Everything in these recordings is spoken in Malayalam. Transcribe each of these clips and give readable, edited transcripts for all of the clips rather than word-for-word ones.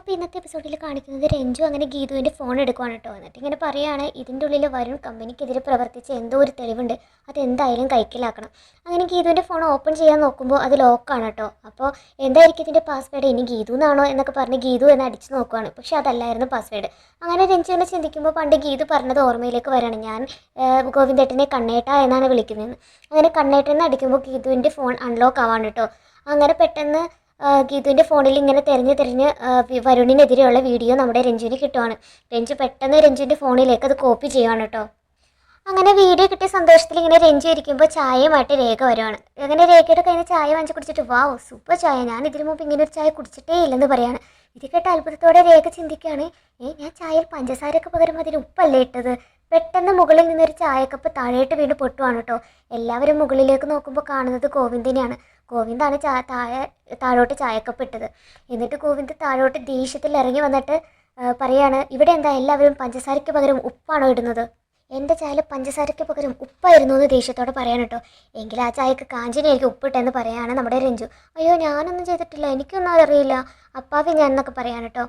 അപ്പോൾ ഇന്നത്തെ എപ്പിസോഡിൽ കാണിക്കുന്നത് രഞ്ജു അങ്ങനെ ഗീതുവിൻ്റെ ഫോൺ എടുക്കുവാണ് കേട്ടോ. എന്നിട്ട് ഇങ്ങനെ പറയുകയാണ്, ഇതിൻ്റെ ഉള്ളിൽ വരുൺ കമ്പനിക്കെതിരെ പ്രവർത്തിച്ച എന്തോ ഒരു തെളിവുണ്ട്, അതെന്തായാലും കൈക്കലാക്കണം. അങ്ങനെ ഗീതുവിൻ്റെ ഫോൺ ഓപ്പൺ ചെയ്യാൻ നോക്കുമ്പോൾ അത് ലോക്കാണ് കേട്ടോ. അപ്പോൾ എന്തായിരിക്കും ഇതിൻ്റെ പാസ്വേഡ്, ഇനി ഗീതു എന്നാണോ എന്നൊക്കെ പറഞ്ഞ് ഗീതു എന്ന് അടിച്ച് നോക്കുവാണ്. പക്ഷേ അതല്ലായിരുന്നു പാസ്വേഡ്. അങ്ങനെ രഞ്ജു എന്നെ ചിന്തിക്കുമ്പോൾ പണ്ട് ഗീതു പറഞ്ഞത് ഓർമ്മയിലേക്ക് വരികയാണ്, ഞാൻ ഗോവിന്ദേട്ടനെ കണ്ണേട്ട എന്നാണ് വിളിക്കുന്നതെന്ന്. അങ്ങനെ കണ്ണേട്ടെന്ന് അടിക്കുമ്പോൾ ഗീതുവിൻ്റെ ഫോൺ അൺലോക്ക് ആവാണ് കേട്ടോ. അങ്ങനെ പെട്ടെന്ന് ഗീതുവിൻ്റെ ഫോണിൽ ഇങ്ങനെ തിരഞ്ഞ് വരുണിനെതിരെയുള്ള വീഡിയോ നമ്മുടെ രഞ്ജുവിന് കിട്ടുവാണ്. രഞ്ജു പെട്ടെന്ന് രഞ്ജുവിൻ്റെ ഫോണിലേക്ക് അത് കോപ്പി ചെയ്യുവാണ് കേട്ടോ. അങ്ങനെ വീഡിയോ കിട്ടിയ സന്തോഷത്തിൽ ഇങ്ങനെ രഞ്ജു ഇരിക്കുമ്പോൾ ചായയുമായിട്ട് രേഖ വരുവാണ്. അങ്ങനെ രേഖയുടെ കയ്യിൽ നിന്ന് ചായ വാങ്ങിച്ച് കുടിച്ചിട്ട്, വാവ് സൂപ്പർ ചായ, ഞാൻ ഇതിനു മുമ്പ് ഇങ്ങനെ ഒരു ചായ കുടിച്ചിട്ടേ ഇല്ലെന്ന് പറയാണ്. ഇത് കേട്ട അത്ഭുതത്തോടെ രേഖ ചിന്തിക്കുകയാണ്, ഞാൻ ചായയിൽ പഞ്ചസാരക്ക് പകരം അതിന് ഉപ്പല്ലേ ഇട്ടത്. പെട്ടെന്ന് മുകളിൽ നിന്നൊരു ചായക്കപ്പ് താഴേട്ട് വീണ്ടും പൊട്ടുവാണ് കേട്ടോ. എല്ലാവരും മുകളിലേക്ക് നോക്കുമ്പോൾ കാണുന്നത് ഗോവിന്ദിനെയാണ്. ഗോവിന്ദാണ് താഴോട്ട് ചായക്കപ്പ് ഇട്ടത്. എന്നിട്ട് ഗോവിന്ദ് താഴോട്ട് ദേഷ്യത്തിൽ ഇറങ്ങി വന്നിട്ട് പറയാണ്, ഇവിടെ എന്താ എല്ലാവരും പഞ്ചസാരയ്ക്ക് പകരം ഉപ്പാണോ ഇടുന്നത്? എൻ്റെ ചായയിൽ പഞ്ചസാരയ്ക്ക് പകരം ഉപ്പായിരുന്നു എന്ന് ദേഷ്യത്തോടെ പറയാൻ കേട്ടോ. എങ്കിൽ ആ ചായക്ക് കാഞ്ചിനി എനിക്ക് ഉപ്പിട്ടെന്ന് പറയാണ് നമ്മുടെ രഞ്ജു. അയ്യോ ഞാനൊന്നും ചെയ്തിട്ടില്ല, എനിക്കൊന്നും അറിയില്ല അപ്പാവി ഞാൻ എന്നൊക്കെ പറയാൻ കേട്ടോ.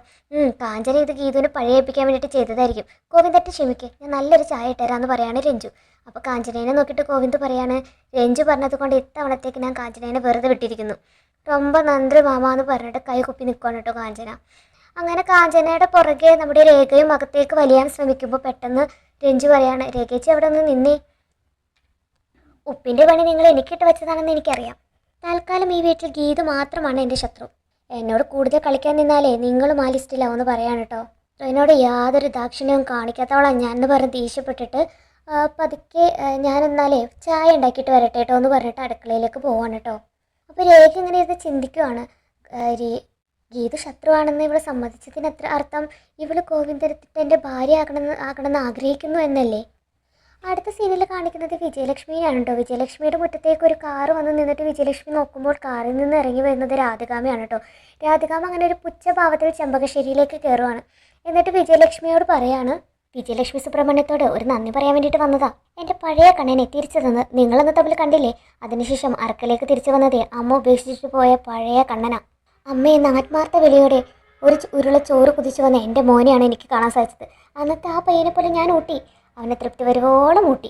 കാഞ്ചന ഇത് ഗീതുവിനെ പഴയേൽപ്പിക്കാൻ വേണ്ടിയിട്ട് ചെയ്തതായിരിക്കും. ഗോവിന്ദട്ട് ക്ഷമിക്ക്, ഞാൻ നല്ലൊരു ചായ ഇട്ടുതരാമെന്ന് പറയാണ് രഞ്ജു. അപ്പോൾ കാഞ്ചനേനെ നോക്കിയിട്ട് ഗോവിന്ദ് പറയാണ്, രഞ്ജു പറഞ്ഞത് കൊണ്ട് ഇത്തവണത്തേക്ക് ഞാൻ കാഞ്ചനേനെ വെറുതെ വിട്ടിരിക്കുന്നു. ரொம்ப നന്ദി മാമ എന്ന് പറഞ്ഞിട്ട് കൈ കുപ്പി നിൽക്കുകയാണ് കേട്ടോ കാഞ്ചന. അങ്ങനെ കാഞ്ചനയുടെ പുറകെ നമ്മുടെ രേഖയും അകത്തേക്ക് വലിയാൻ ശ്രമിക്കുമ്പോൾ പെട്ടെന്ന് രഞ്ജു പറയാണ്, രേഖേച്ചി അവിടെ ഒന്ന് നിന്നേ, ഉപ്പിൻ്റെ പണി നിങ്ങൾ എനിക്കിട്ട് വെച്ചതാണെന്ന് എനിക്കറിയാം. തൽക്കാലം ഈ വീട്ടിൽ ഗീതു മാത്രമാണ് എൻ്റെ ശത്രു. എന്നോട് കൂടുതൽ കളിക്കാൻ നിന്നാലേ നിങ്ങളും ആ ലിസ്റ്റിലാവുമെന്ന് പറയാണ് കേട്ടോ. എന്നോട് യാതൊരു ദാക്ഷിണ്യവും കാണിക്കാത്തവളാണ് ഞാൻ എന്ന് പറഞ്ഞ് ദേഷ്യപ്പെട്ടിട്ട് പതുക്കെ ഞാനെന്നാലേ ചായ ഉണ്ടാക്കിയിട്ട് വരട്ടെ കേട്ടോ എന്ന് പറഞ്ഞിട്ട് അടുക്കളയിലേക്ക് പോവാണ് കേട്ടോ. അപ്പോൾ രേഖ ഇങ്ങനെ ഇത് ചിന്തിക്കുവാണ്, ഗീതു ശത്രുവാണെന്ന് ഇവളെ സമ്മതിച്ചതിന് എത്ര അർത്ഥം, ഇവള് ഗോവിന്ദൻ്റെ ഭാര്യ ആകണമെന്ന് ആഗ്രഹിക്കുന്നു എന്നല്ലേ. അടുത്ത സീനിൽ കാണിക്കുന്നത് വിജയലക്ഷ്മിയാണ് കേട്ടോ. വിജയലക്ഷ്മിയുടെ മുറ്റത്തേക്ക് ഒരു കാറ് വന്ന് നിന്നിട്ട് വിജയലക്ഷ്മി നോക്കുമ്പോൾ കാറിൽ നിന്ന് ഇറങ്ങി വരുന്നത് രാധികാമയാണ് കേട്ടോ. രാധികാമ അങ്ങനെ ഒരു പുച്ഛഭാവത്തിൽ ചെമ്പകശ്ശേരിയിലേക്ക് കയറുവാണ്. എന്നിട്ട് വിജയലക്ഷ്മിയോട് പറയാണ്, വിജയലക്ഷ്മി സുബ്രഹ്മണ്യത്തോട് ഒരു നന്ദി പറയാൻ വേണ്ടിയിട്ട് വന്നതാ. എൻ്റെ പഴയ കണ്ണനെ തിരിച്ചു തന്ന് നിങ്ങളൊന്ന് തമ്മിൽ കണ്ടില്ലേ, അതിനുശേഷം അറക്കലേക്ക് തിരിച്ചു വന്നതേ അമ്മ ഉപേക്ഷിച്ചിട്ട് പോയ പഴയ കണ്ണനാ. അമ്മയെന്ന് ആത്മാർത്ഥ വിളിയോടെ ഒരു ഉരുള ചോറ് കുതിച്ചു വന്ന എൻ്റെ മോനെയാണ് എനിക്ക് കാണാൻ സാധിച്ചത്. അന്നത്തെ ആ പയ്യനെ പോലെ ഞാൻ ഊട്ടി, അവനെ തൃപ്തി വരുവോളം ഊട്ടി.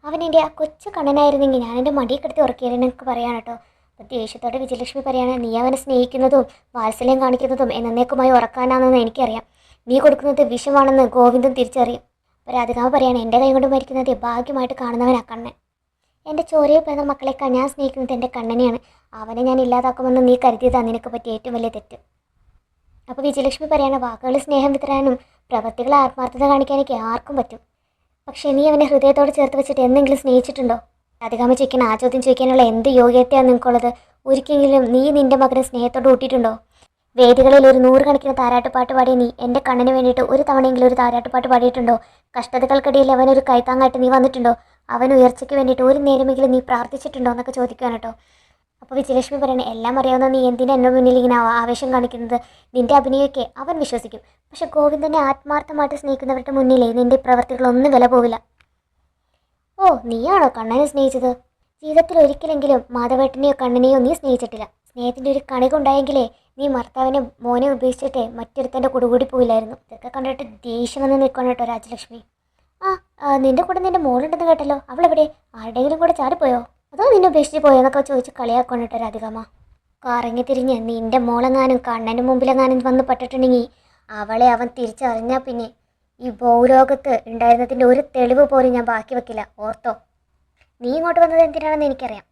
അവൻ എൻ്റെ ആ കൊച്ചു കണ്ണനായിരുന്നെങ്കിൽ ഞാൻ എൻ്റെ മടിയിൽ കിടത്തി ഉറക്കിയതിനൊക്കെ പറയാണ് കേട്ടോ. അപ്പോൾ ദേഷ്യത്തോടെ വിജയലക്ഷ്മി പറയാണ്, നീ അവനെ സ്നേഹിക്കുന്നതും വാത്സല്യം കാണിക്കുന്നതും എന്നേക്കുമായി ഉറക്കാനാണെന്ന് എനിക്കറിയാം. നീ കൊടുക്കുന്നത് വിഷമാണെന്ന് ഗോവിന്ദൻ തിരിച്ചറിയും. അപ്പോൾ രാധികാവ് പറയാണ്, എൻ്റെ കൈ കൊണ്ട് മരിക്കുന്നത് ഭാഗ്യമായിട്ട് കാണുന്നവനാ കണ്ണൻ. എൻ്റെ ചോരയിൽ പിറന്ന മക്കളെക്കാൾ ഞാൻ സ്നേഹിക്കുന്നത് എൻ്റെ കണ്ണനെയാണ്. അവനെ ഞാൻ ഇല്ലാതാക്കുമെന്ന് നീ കരുതിയതാണ് നിനക്ക് പറ്റിയ ഏറ്റവും വലിയ തെറ്റ്. അപ്പോൾ വിജയലക്ഷ്മി പറയാണ്, വാക്കുകൾ സ്നേഹം വിതരാനും പ്രവൃത്തികൾ ആത്മാർത്ഥത കാണിക്കാനൊക്കെ ആർക്കും പറ്റും, പക്ഷേ നീ അവനെ ഹൃദയത്തോട് ചേർത്ത് വെച്ചിട്ട് എന്തെങ്കിലും സ്നേഹിച്ചിട്ടുണ്ടോ? രാധികാമ്മ ചോദിക്കുന്ന ആ ചോദ്യം ചോദിക്കാനുള്ള എന്ത് യോഗ്യതയാണ് നിനക്കുള്ളത്? ഒരിക്കലെങ്കിലും നീ നിൻ്റെ മകനെ സ്നേഹത്തോട് കൂട്ടിയിട്ടുണ്ടോ? വേദികളിൽ ഒരു 100 കണക്കിന് താരാട്ടുപാട്ട് പാടിയ നീ എൻ്റെ കണ്ണന് വേണ്ടിയിട്ട് ഒരു തവണയെങ്കിലും ഒരു താരാട്ടുപാട്ട് പാടിയിട്ടുണ്ടോ? കഷ്ടതകൾക്കിടയിൽ അവനൊരു കൈത്താങ്ങായിട്ട് നീ വന്നിട്ടുണ്ടോ? അവൻ ഉയർച്ചയ്ക്ക് വേണ്ടിയിട്ട് ഒരു നേരമെങ്കിലും നീ പ്രാർത്ഥിച്ചിട്ടുണ്ടോ എന്നൊക്കെ ചോദിക്കുകയാണ് കേട്ടോ. അപ്പോൾ വിജയലക്ഷ്മി പറയണേ, എല്ലാം അറിയാവുന്ന നീ എന്തിനാ എൻ്റെ മുന്നിൽ ഇങ്ങനെ ആവേശം കാണിക്കുന്നത്? നിൻ്റെ അഭിനയമൊക്കെ അവൻ വിശ്വസിക്കും, പക്ഷെ ഗോവിന്ദനെ ആത്മാർത്ഥമായിട്ട് സ്നേഹിക്കുന്നവരുടെ മുന്നിലേ നിൻ്റെ പ്രവർത്തികളൊന്നും വില പോവില്ല. ഓ, നീയാണോ കണ്ണനെ സ്നേഹിച്ചത്? ജീവിതത്തിൽ ഒരിക്കലെങ്കിലും മാധവേട്ടനെയോ കണ്ണനെയോ നീ സ്നേഹിച്ചിട്ടില്ല. സ്നേഹത്തിൻ്റെ ഒരു കണികുണ്ടായെങ്കിലേ നീ ഭർത്താവിനെ മോനെ ഉപേക്ഷിച്ചിട്ടേ മറ്റൊരുത്തൻ്റെ കൂടി പോയില്ലായിരുന്നു. ഇതൊക്കെ കണ്ടിട്ട് ദേഷ്യം വന്ന് നിൽക്കണം കേട്ടോ രാജലക്ഷ്മി. നിൻ്റെ കൂടെ നിൻ്റെ മോളുണ്ടെന്ന് കേട്ടല്ലോ, അവളെവിടെ? ആരുടെയെങ്കിലും കൂടെ ചാടിപ്പോയോ, അതോ നിന്നെ ഉപേക്ഷിച്ച് പോയോ എന്നൊക്കെ ചോദിച്ച് കളിയാക്കണം കേട്ടോ രാധികാമ്മ. കറങ്ങി തിരിഞ്ഞ് നിൻ്റെ മോളെങ്ങാനും കണ്ണൻ്റെ മുമ്പിലെങ്ങാനും വന്ന് പെട്ടിട്ടുണ്ടെങ്കിൽ അവളെ അവൻ തിരിച്ചറിഞ്ഞാൽ പിന്നെ ഈ ഭൂലോകത്ത് ഉണ്ടായിരുന്നതിൻ്റെ ഒരു തെളിവ് പോലും ഞാൻ ബാക്കി വെക്കില്ല, ഓർത്തോ. നീ ഇങ്ങോട്ട് വന്നത് എന്തിനാണെന്ന് എനിക്കറിയാം.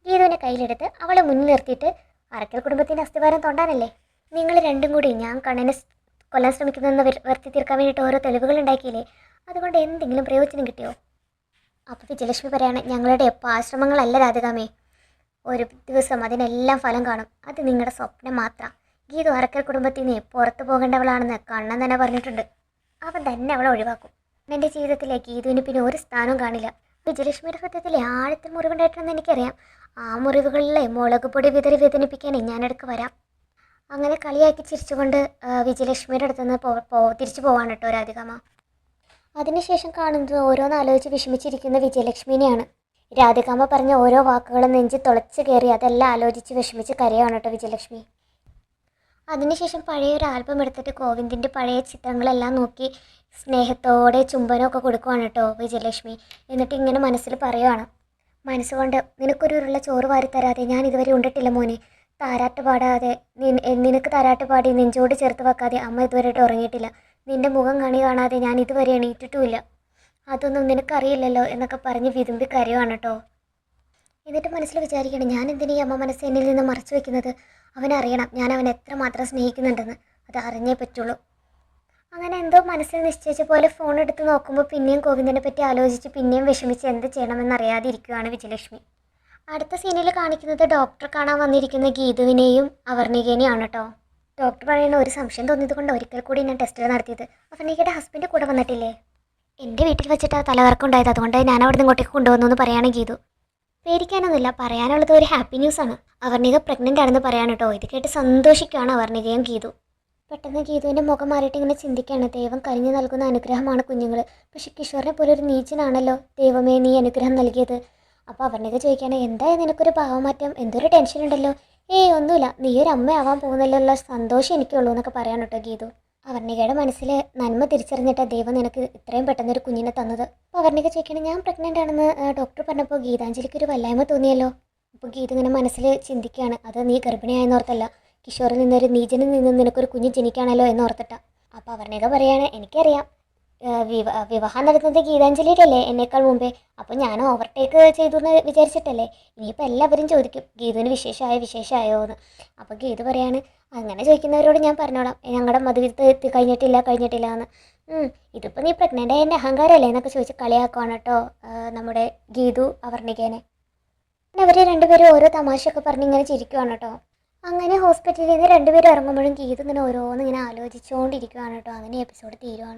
ഗീതുവിനെ കയ്യിലെടുത്ത് അവളെ മുന്നിൽ നിർത്തിയിട്ട് അറക്കൽ കുടുംബത്തിൻ്റെ അസ്ഥിവാരം തൊണ്ടാനല്ലേ? നിങ്ങൾ രണ്ടും കൂടി ഞാൻ കണ്ണനെ കൊല്ലാൻ ശ്രമിക്കുന്നതെന്ന് വരുത്തി തീർക്കാൻ വേണ്ടിയിട്ട് ഓരോ തെളിവുകൾ ഉണ്ടാക്കിയില്ലേ, അതുകൊണ്ട് എന്തെങ്കിലും പ്രയോജനം കിട്ടിയോ? അപ്പോൾ വിജയലക്ഷ്മി പറയാണ്, ഞങ്ങളുടെ ആശ്രമങ്ങളല്ല രാധികാമേ, ഒരു ദിവസം അതിനെല്ലാം ഫലം കാണും. അത് നിങ്ങളുടെ സ്വപ്നം മാത്രം. ഗീതു അറക്കൽ കുടുംബത്തിൽ നിന്ന് പുറത്തു പോകേണ്ടവളാണെന്ന് കണ്ണൻ തന്നെ പറഞ്ഞിട്ടുണ്ട്. അവൻ തന്നെ അവളെ ഒഴിവാക്കും. എൻ്റെ ജീവിതത്തിലെ ഗീതുവിന് പിന്നെ ഒരു സ്ഥാനവും കാണില്ല. വിജയലക്ഷ്മിയുടെ ഹൃദയത്തിലെ ആഴത്തിൽ മുറിവുണ്ടായിട്ടുണ്ടെന്ന് എനിക്കറിയാം. ആ മുറിവുകളിലെ മുളക് പൊടി വിതറി വേദനിപ്പിക്കാനേ ഞാനിടയ്ക്ക് വരാം. അങ്ങനെ കളിയാക്കി ചിരിച്ചുകൊണ്ട് വിജയലക്ഷ്മിയുടെ അടുത്ത് നിന്ന് തിരിച്ചു പോവാണ് കേട്ടോ രാധികാമ്മ. അതിനുശേഷം കാണുന്നത് ഓരോന്നാലോചിച്ച് വിഷമിച്ചിരിക്കുന്ന വിജയലക്ഷ്മിനെയാണ്. രാധികാമ്മ പറഞ്ഞ ഓരോ വാക്കുകളും നെഞ്ചി തുളച്ച് കയറി അതെല്ലാം ആലോചിച്ച് വിഷമിച്ച് കരയാണ് കേട്ടോ വിജയലക്ഷ്മി. അതിനുശേഷം പഴയ ഒരു ആൽബം എടുത്തിട്ട് ഗോവിന്ദിൻ്റെ പഴയ ചിത്രങ്ങളെല്ലാം നോക്കി സ്നേഹത്തോടെ ചുംബനമൊക്കെ കൊടുക്കുവാണ് കേട്ടോ വിജയലക്ഷ്മി. എന്നിട്ട് ഇങ്ങനെ മനസ്സിൽ പറയുവാണ്, മനസ്സുകൊണ്ട് നിനക്കൊരു ഉരുള ചോറ് വാരി തരാതെ ഞാൻ ഇതുവരെ ഉണ്ടിട്ടില്ല മോനെ. താരാട്ട് പാടാതെ നിനക്ക് താരാട്ട് പാടി നെഞ്ചോട് ചേർത്ത് വെക്കാതെ അമ്മ ഇതുവരെയായിട്ട് ഉറങ്ങിയിട്ടില്ല. നിന്റെ മുഖം കാണാതെ ഞാൻ ഇതുവരെ എണീറ്റിട്ടുമില്ല. അതൊന്നും നിനക്കറിയില്ലല്ലോ എന്നൊക്കെ പറഞ്ഞ് വിതുമ്പി കരയുവാണ് കേട്ടോ. എന്നിട്ട് മനസ്സിൽ വിചാരിക്കണം, ഞാൻ എന്തിനാ ഈ അമ്മ മനസ്സ് എന്നിൽ നിന്ന് മറച്ചു വെക്കുന്നത്? അവനറിയണം ഞാൻ അവനെ എത്രമാത്രം സ്നേഹിക്കുന്നുണ്ടെന്ന്. അത് അറിഞ്ഞേ പറ്റുള്ളൂ. അങ്ങനെ എന്തോ മനസ്സിൽ നിശ്ചയിച്ച പോലെ ഫോൺ എടുത്ത് നോക്കുമ്പോൾ പിന്നെയും ഗോവിന്ദനെ പറ്റി ആലോചിച്ച് പിന്നെയും വിഷമിച്ച് എന്ത് ചെയ്യണമെന്നറിയാതെ ഇരിക്കുകയാണ് വിജയലക്ഷ്മി. അടുത്ത സീനിൽ കാണിക്കുന്നത് ഡോക്ടർ കാണാൻ വന്നിരിക്കുന്ന ഗീതുവിനെയും അവർണികേനെയാണ് കേട്ടോ. ഡോക്ടർ പറയുന്ന ഒരു സംശയം തോന്നിയത് കൊണ്ട് ഒരിക്കൽ കൂടി ഞാൻ ടെസ്റ്റ് നടത്തിയത്. അവർണികയുടെ ഹസ്ബൻഡ് കൂടെ വന്നിട്ടില്ലേ? എൻ്റെ വീട്ടിൽ വെച്ചിട്ട് ആ തലകറക്കം ഉണ്ടായത്, അതുകൊണ്ട് ഞാൻ അവിടെ നിന്ന് ഇങ്ങോട്ടേക്ക് കൊണ്ടുവന്നു എന്ന് പറയാണ് ഗീതു. പേടിക്കാനൊന്നുമില്ല, പറയാനുള്ളത് ഒരു ഹാപ്പി ന്യൂസാണ്. അവർണിക പ്രഗ്നൻ്റ് ആണെന്ന് പറയാൻ കേട്ടോ. ഇത് കേട്ട് സന്തോഷിക്കുകയാണ് അവർണികയും ഗീതു. പെട്ടെന്ന് ഗീതുവിൻ്റെ മുഖം മാറിയിട്ട് ഇങ്ങനെ ചിന്തിക്കുകയാണ്, ദൈവം കനിഞ്ഞു നൽകുന്ന അനുഗ്രഹമാണ് കുഞ്ഞുങ്ങൾ. പക്ഷെ കിഷോറിനെ പോലെ ഒരു നീച്ചനാണല്ലോ ദൈവമേ നീ അനുഗ്രഹം നൽകിയത്. അപ്പോൾ അവർണിക ചോദിക്കുകയാണ്, എന്താ നിനക്കൊരു ഭാവമാറ്റം, എന്തൊരു ടെൻഷൻ ഉണ്ടല്ലോ? ഏയ് ഒന്നുമില്ല, നീ ഒരു അമ്മയാവാൻ പോകുന്നല്ലോ, സന്തോഷം എനിക്കുള്ളൂ എന്നൊക്കെ പറയാൻ കേട്ടോ ഗീതു. അവർണികയുടെ മനസ്സിൽ നന്മ തിരിച്ചറിഞ്ഞിട്ട് ദൈവം നിനക്ക് ഇത്രയും പെട്ടെന്നൊരു കുഞ്ഞിനെ തന്നത്. അപ്പോൾ അവർണിക ചോദിക്കണം, ഞാൻ പ്രഗ്നൻ്റ് ആണെന്ന് ഡോക്ടർ പറഞ്ഞപ്പോൾ ഗീതാഞ്ജലിക്കൊരു വല്ലായ്മ തോന്നിയല്ലോ. അപ്പോൾ ഗീത ഇങ്ങനെ മനസ്സിൽ ചിന്തിക്കുകയാണ്, അത് നീ ഗർഭിണിയായെന്നോർത്തല്ല, കിഷോറിൽ നിന്നൊരു നീചനിൽ നിന്ന് നിനക്കൊരു കുഞ്ഞ് ജനിക്കുകയാണല്ലോ എന്നോർത്തിട്ട. അപ്പോൾ അവർണിക പറയാണ്, എനിക്കറിയാം വിവാഹം നടത്തുന്നത് ഗീതാഞ്ജലിയുടെ അല്ലേ എന്നേക്കാൾ മുമ്പേ. അപ്പോൾ ഞാൻ ഓവർടേക്ക് ചെയ്തു എന്ന് വിചാരിച്ചിട്ടല്ലേ. ഇനിയിപ്പോൾ എല്ലാവരും ചോദിക്കും ഗീതുവിന് വിശേഷമായോ എന്ന്. അപ്പോൾ ഗീതു പറയാണ്, അങ്ങനെ ചോദിക്കുന്നവരോട് ഞാൻ പറഞ്ഞോളാം ഞങ്ങളുടെ മധുവിധത്ത് എത്തി കഴിഞ്ഞിട്ടില്ല എന്ന്. ഇതിപ്പോൾ നീ പ്രഗ്നൻ്റ് ആയ എൻ്റെ അഹങ്കാരമല്ലേ എന്നൊക്കെ ചോദിച്ച് കളിയാക്കുവാണ് കേട്ടോ നമ്മുടെ ഗീതു അവർണികേനെ. അവർ രണ്ടുപേരും ഓരോ തമാശയൊക്കെ പറഞ്ഞ് ഇങ്ങനെ ചിരിക്കുവാണ് കേട്ടോ. അങ്ങനെ ഹോസ്പിറ്റലിൽ നിന്ന് രണ്ടുപേരും ഇറങ്ങുമ്പോഴും ഗീതു ഇങ്ങനെ ഓരോന്നിങ്ങനെ ആലോചിച്ചുകൊണ്ടിരിക്കുകയാണ് കേട്ടോ. അങ്ങനെ എപ്പിസോഡ് തീരുവാണ്.